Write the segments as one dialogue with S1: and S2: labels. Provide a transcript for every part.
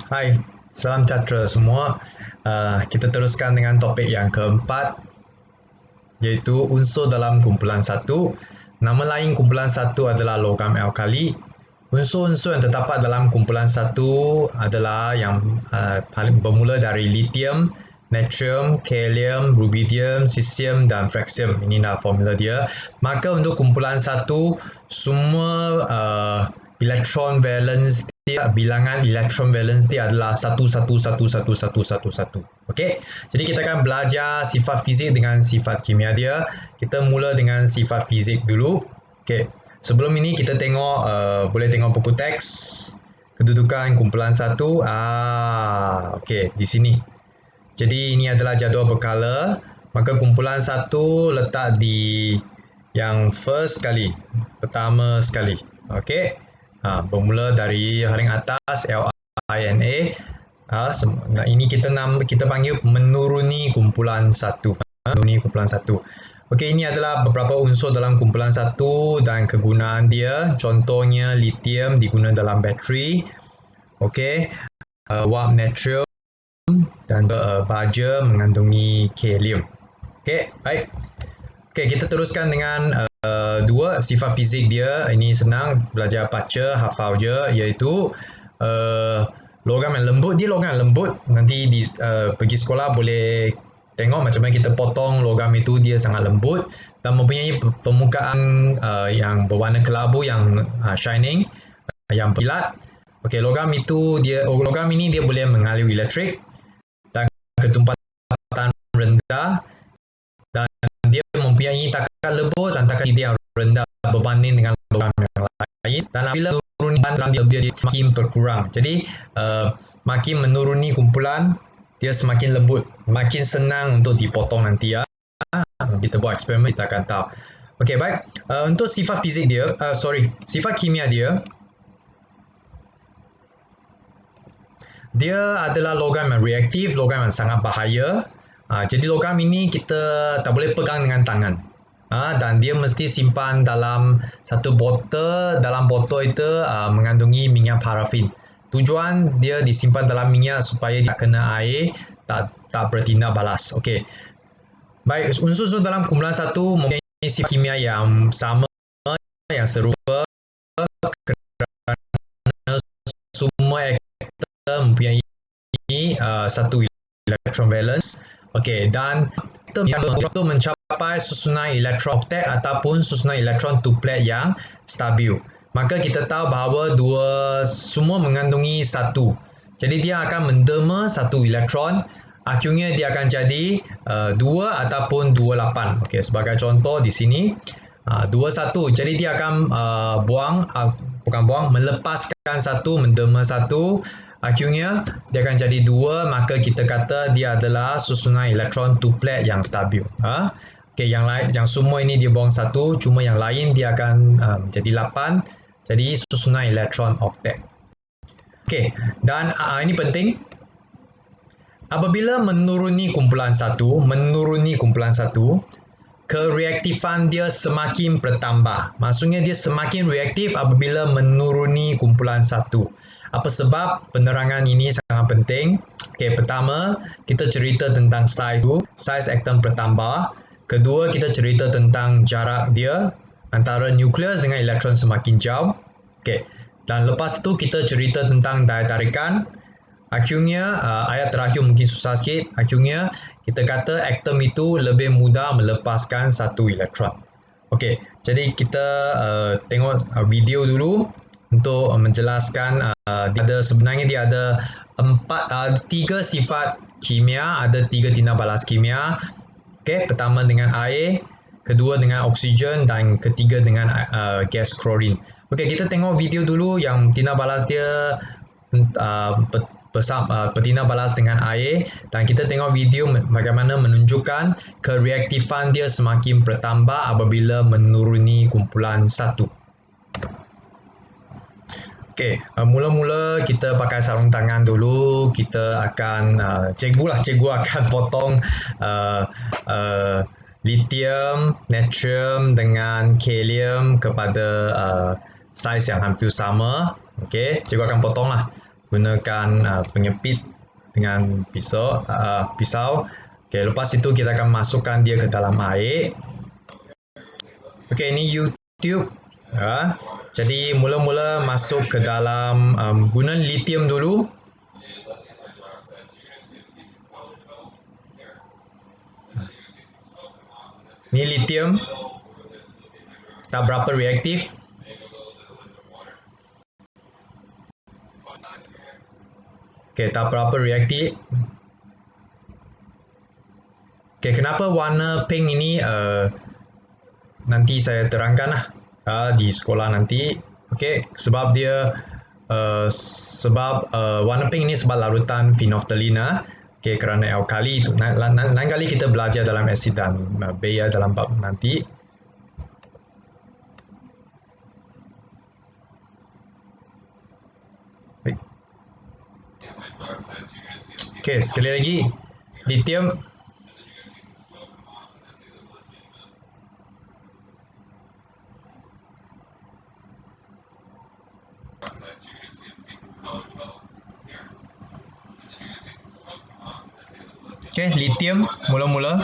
S1: Hai, salam sejahtera semua. Kita teruskan dengan topik yang keempat, iaitu unsur dalam kumpulan satu. Nama lain kumpulan satu adalah logam alkali. Unsur-unsur yang terdapat dalam kumpulan satu adalah yang paling bermula dari lithium, natrium, kalium, rubidium, cesium dan fraksium. Inilah formula dia. Maka untuk kumpulan satu, semua elektron valence dia, bilangan elektron valence dia adalah 1111111. Okey. Jadi kita akan belajar sifat fizik dengan sifat kimia dia. Kita mula dengan sifat fizik dulu. Okey. Sebelum ini kita tengok boleh tengok buku teks kedudukan kumpulan satu. Okey, di sini. Jadi ini adalah jadual berkala. Maka kumpulan satu letak di yang first sekali, pertama sekali. Okey. Bermula dari paling atas LINA. Ini kita panggil menuruni kumpulan satu. Menuruni kumpulan satu. Okey, ini adalah beberapa unsur dalam kumpulan satu dan kegunaan dia. Contohnya lithium digunakan dalam bateri. Okey. Wap natrium dan baja mengandungi kalium. Okey, baik. Okey, kita teruskan dengan dua sifat fizik dia. Ini senang, belajar baca, hafal je, iaitu logam yang lembut. Dia logam yang lembut. Nanti pergi sekolah boleh tengok macam mana kita potong logam itu. Dia sangat lembut dan mempunyai permukaan yang berwarna kelabu, yang shining, yang berkilat. Okey, logam ini dia boleh mengalir elektrik dan ketumpatan rendah, dan dia mempunyai takaran lembut dan takaran yang rendah berbanding dengan logam yang lain. Dan apabila menuruni dia semakin berkurang. Jadi makin menuruni kumpulan, dia semakin lembut, makin senang untuk dipotong nanti ya. Kita buat eksperimen, kita akan tahu. Okey, baik. Untuk sifat fizik dia, sifat kimia dia, dia adalah logam yang reaktif, logam yang sangat bahaya. Jadi logam ini kita tak boleh pegang dengan tangan. Dan dia mesti simpan dalam satu botol. Dalam botol itu mengandungi minyak parafin. Tujuan dia disimpan dalam minyak supaya dia kena air, tak bertindak balas. Okey. Baik, unsur-unsur dalam kumpulan satu mempunyai sifat kimia yang sama, yang serupa, kerana semua atom mempunyai satu elektron valence. Okey, dan untuk mencapai susunan elektron oktet ataupun susunan elektron tuplet yang stabil. Maka kita tahu bahawa semua mengandungi satu. Jadi dia akan menderma satu elektron. Akhirnya dia akan jadi 2 ataupun 28. Okey, sebagai contoh di sini 21. Jadi dia akan melepaskan satu, menderma satu. Akhirnya dia akan jadi 2, maka kita kata dia adalah susunan elektron tuplet yang stabil. Okey, yang semua ini dia buang 1, cuma yang lain dia akan menjadi 8. Jadi susunan elektron oktet. Okey, dan ini penting. Apabila menuruni kumpulan satu, kereaktifan dia semakin bertambah. Maksudnya dia semakin reaktif apabila menuruni kumpulan satu. Apa sebab? Penerangan ini sangat penting. Okey, pertama, kita cerita tentang saiz atom bertambah. Kedua, kita cerita tentang jarak dia antara nukleus dengan elektron semakin jauh. Okey. Dan lepas itu kita cerita tentang daya tarikan. Akhirnya, ayat terakhir mungkin susah sikit. Akhirnya, kita kata atom itu lebih mudah melepaskan satu elektron. Okey, jadi kita tengok video dulu untuk menjelaskan. Sebenarnya dia ada 3 sifat kimia, ada 3 tindak balas kimia. Okey, pertama dengan air, kedua dengan oksigen dan ketiga dengan gas klorin. Okey, kita tengok video dulu yang tindak balas dia bertindak balas dengan air, dan kita tengok video bagaimana menunjukkan kereaktifan dia semakin bertambah apabila menuruni kumpulan satu. Okey, mula-mula kita pakai sarung tangan dulu. Kita akan cikgu akan potong lithium, natrium dengan kalium kepada saiz yang hampir sama. Okey, cikgu akan potong lah. gunakan penyepit dengan pisau. Okey, lepas itu kita akan masukkan dia ke dalam air. Okey, ini YouTube. Jadi mula-mula masuk ke dalam guna lithium dulu. Ini lithium. Tak berapa reaktif. Okey, tak berapa reaktif. Okey, kenapa warna pink ini nanti saya terangkan lah di sekolah nanti. Okey, sebab dia warna pink ini sebab larutan phenolphthalein. Okey, kerana alkali itu. Lain kali kita belajar dalam asid dan base dalam bab nanti. Okey, sekali lagi lithium. Okay, lithium mula-mula.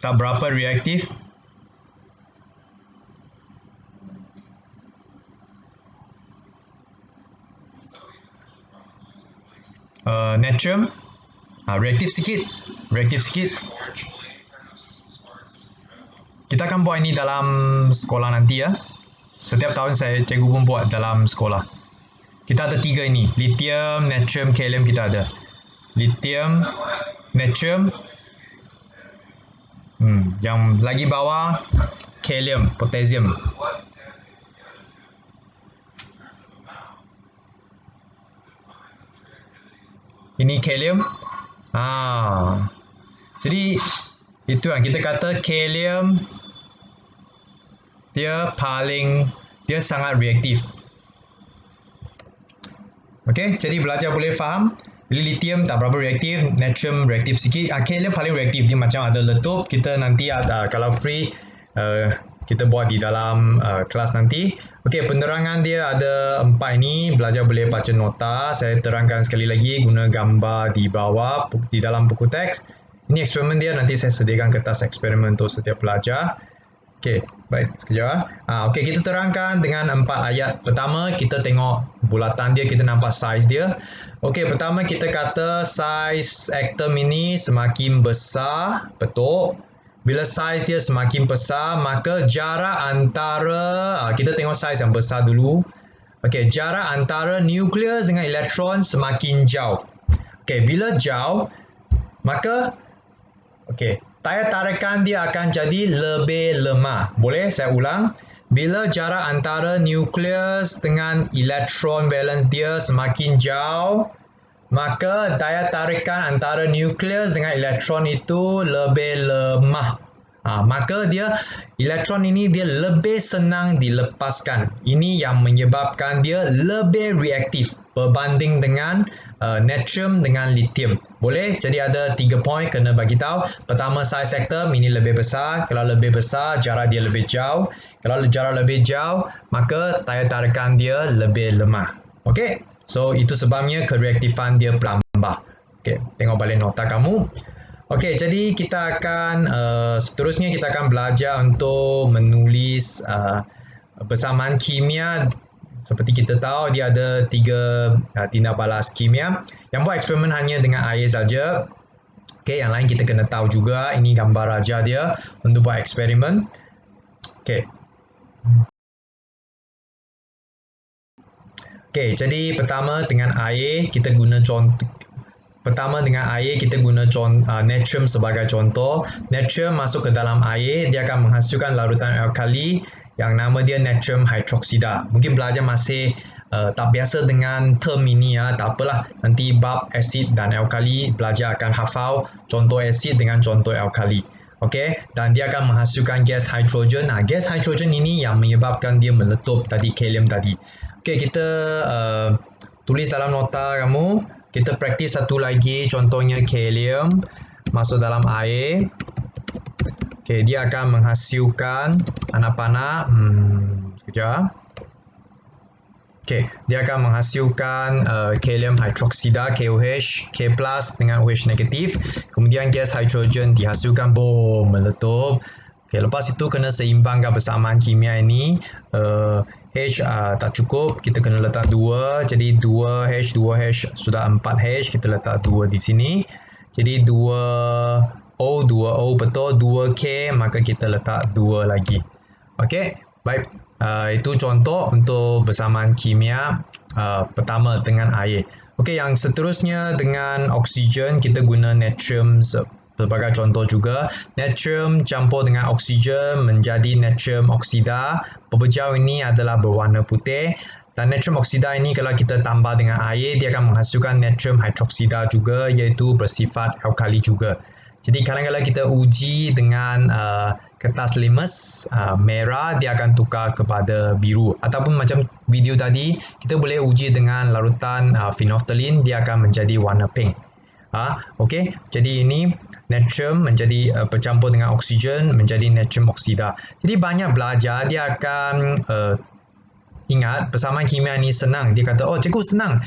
S1: Tak berapa reaktif. Natrium. Reaktif sikit. Kita akan buat ini dalam sekolah nanti ya. Setiap tahun cikgu pun buat dalam sekolah. Kita ada 3 ini. Lithium, natrium, kalium kita ada. Lithium, natrium. Yang lagi bawah, kalium, potassium. Ini kalium. Jadi itu yang kita kata kalium dia sangat reaktif. Okey, jadi belajar boleh faham. Bila lithium tak berapa reaktif, natrium reaktif sikit. Kalium paling reaktif, dia macam ada letup. Kita nanti kalau free kita buat di dalam kelas nanti. Okey, penerangan dia ada 4 ini. Belajar boleh baca nota. Saya terangkan sekali lagi guna gambar di bawah di dalam buku teks. Ini eksperimen dia, nanti saya sediakan kertas eksperimen untuk setiap pelajar. Okey, baik, sekejap. Okey, kita terangkan dengan 4 ayat. Pertama, kita tengok bulatan dia, kita nampak saiz dia. Okey, pertama kita kata saiz atom ini semakin besar, betul. Bila saiz dia semakin besar, maka jarak antara, kita tengok saiz yang besar dulu. Okey, jarak antara nukleus dengan elektron semakin jauh. Okey, bila jauh, maka daya tarikan dia akan jadi lebih lemah. Boleh saya ulang? Bila jarak antara nukleus dengan elektron valence dia semakin jauh, maka daya tarikan antara nukleus dengan elektron itu lebih lemah. Maka elektron ini dia lebih senang dilepaskan. Ini yang menyebabkan dia lebih reaktif berbanding dengan natrium dengan lithium. Boleh? Jadi ada 3 poin kena bagi tahu. Pertama, size atom ini lebih besar. Kalau lebih besar, jarak dia lebih jauh. Kalau jarak lebih jauh, maka daya tarikan dia lebih lemah. Okey? So itu sebabnya kereaktifan dia bertambah. Okey, tengok balik nota kamu. Okey, jadi kita akan seterusnya kita akan belajar untuk menulis persamaan kimia. Seperti kita tahu, dia ada 3 tindak balas kimia. Yang buat eksperimen hanya dengan air saja. Okey, yang lain kita kena tahu juga. Ini gambar raja dia untuk buat eksperimen. Okey. Okey, jadi pertama dengan air kita guna contoh. Pertama dengan air kita guna natrium sebagai contoh. Natrium masuk ke dalam air, dia akan menghasilkan larutan alkali yang nama dia natrium hydroksida. Mungkin belajar masih tak biasa dengan term ini ya, tak apalah. Nanti bab asid dan alkali belajar akan hafal contoh asid dengan contoh alkali. Okey, dan dia akan menghasilkan gas hidrogen. Gas hidrogen ini yang menyebabkan dia meletup tadi kalium tadi. Okey, kita tulis dalam nota kamu. Kita praktis satu lagi, contohnya kalium masuk dalam air. Okay, dia akan menghasilkan anak panah. Sekejap. Okay, dia akan menghasilkan kalium hydroksida KOH, K+ dengan OH negatif. Kemudian gas hidrogen dihasilkan, boom, meletup. Okay, lepas itu kena seimbangkan persamaan kimia ini. H tak cukup, kita kena letak 2. Jadi 2H, 2H sudah 4H, kita letak 2 di sini. Jadi 2O, 2O betul, 2K, maka kita letak 2 lagi. Okay, baik. Itu contoh untuk bersamaan kimia pertama dengan air. Okey, yang seterusnya dengan oksigen, kita guna natrium sebagai contoh juga. Natrium campur dengan oksigen menjadi natrium oksida. Pepejal ini adalah berwarna putih. Dan natrium oksida ini kalau kita tambah dengan air, dia akan menghasilkan natrium hidroksida juga, iaitu bersifat alkali juga. Jadi kadang-kadang kita uji dengan kertas limes merah, dia akan tukar kepada biru. Ataupun macam video tadi, kita boleh uji dengan larutan phenolphthalein, dia akan menjadi warna pink. Okey, jadi ini natrium menjadi bercampur dengan oksigen menjadi natrium oksida. Jadi banyak belajar, dia akan ingat persamaan kimia ni senang. Dia kata, oh cikgu senang,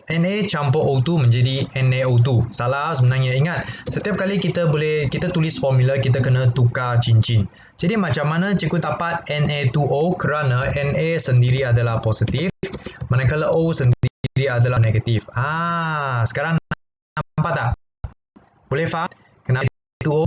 S1: Na campur O2 menjadi NaO2. Salah sebenarnya. Ingat, setiap kali kita tulis formula, kita kena tukar cincin. Jadi macam mana cikgu dapat Na2O kerana Na sendiri adalah positif, manakala O sendiri adalah negatif. Sekarang nampak tak? Boleh faham? Kenapa Na2O?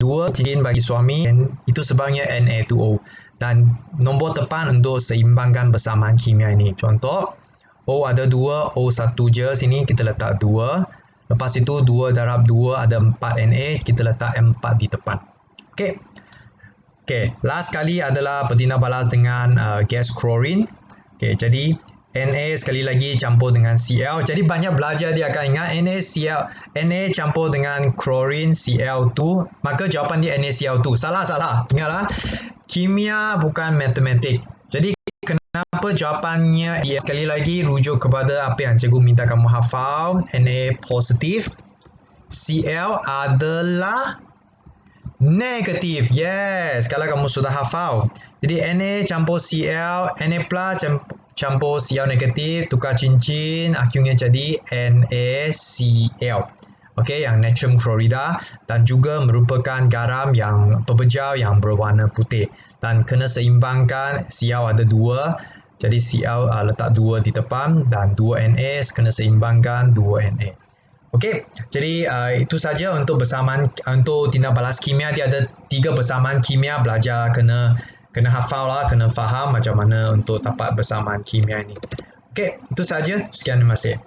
S1: 2 cincin bagi suami, itu sebabnya Na2O. Dan nombor tepat untuk seimbangkan persamaan kimia ini. Contoh, O ada 2, O1 je, sini kita letak 2. Lepas itu 2 darab 2 ada 4 Na, kita letak 4 di depan. Okey. Okey, last kali adalah betina balas dengan gas klorin. Okey, jadi Na sekali lagi campur dengan Cl. Jadi banyak belajar dia akan ingat Na campur dengan klorin Cl2, maka jawapan dia NaCl2. Salah. Ingatlah, kimia bukan matematik. Jadi kenapa jawapannya sekali lagi rujuk kepada apa yang cikgu minta kamu hafal. Na positif, Cl adalah negatif. Yes, kalau kamu sudah hafal. Jadi Na campur Cl, Na plus campur Cl negatif, tukar cincin, akhirnya jadi NaCl. Okey, yang natrium klorida dan juga merupakan garam yang pepejal yang berwarna putih. Dan kena seimbangkan, Cl ada 2, jadi Cl letak 2 di depan dan 2 Na kena seimbangkan 2 Na. Okey, jadi itu saja untuk bersamaan, untuk tindak balas kimia. Dia ada 3 bersamaan kimia, belajar kena hafal lah, kena faham macam mana untuk dapat bersamaan kimia ini. Okey, itu saja. Sekian, terima kasih.